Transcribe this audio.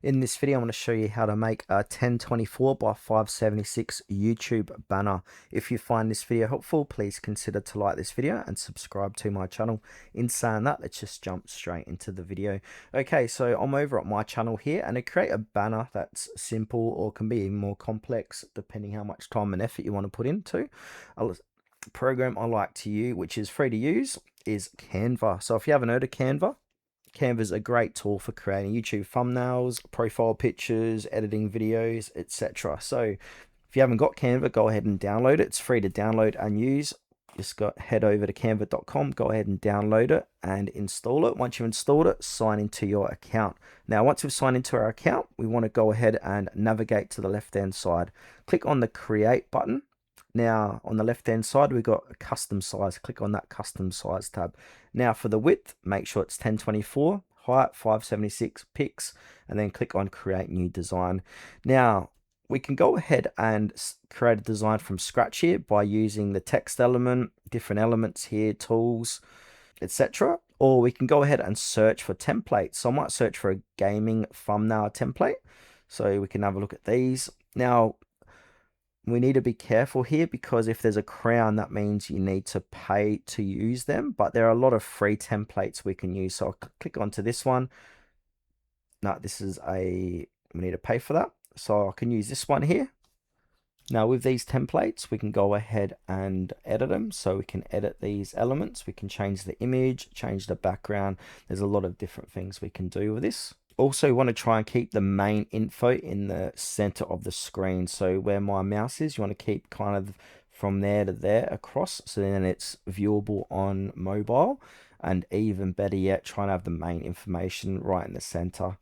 In this video, I'm going to show you how to make a 1024 by 576 YouTube banner. If you find this video helpful, please consider to like this video and subscribe to my channel. In saying that, let's just jump straight into the video. Okay, so I'm over at my channel here, and to create a banner that's simple or can be even more complex, depending how much time and effort you want to put into, a program I like to use, which is free to use, is Canva. So if you haven't heard of Canva, Canva's a great tool for creating YouTube thumbnails, profile pictures, editing videos, etc. So if you haven't got Canva, go ahead and download it. It's free to download and use. Just head over to canva.com, go ahead and download it and install it. Once you've installed it, sign into your account. Now, once we've signed into our account, we want to go ahead and navigate to the left-hand side. Click on the Create button. Now, on the left-hand side, we've got a custom size. Click on that custom size tab. Now, for the width, make sure it's 1024, height 576 pix, and then click on Create New Design. Now, we can go ahead and create a design from scratch here by using the text element, different elements here, tools, etc. Or we can go ahead and search for templates. So I might search for a gaming thumbnail template. So we can have a look at these. Now, we need to be careful here because if there's a crown, that means you need to pay to use them. But there are a lot of free templates we can use. So I'll click onto this one. No, we need to pay for that. So I can use this one here. Now with these templates, we can go ahead and edit them. So we can edit these elements. We can change the image, change the background. There's a lot of different things we can do with this. Also, want to try and keep the main info in the center of the screen. So where my mouse is, you want to keep kind of from there to there across, so then it's viewable on mobile. And even better yet, try and have the main information right in the center.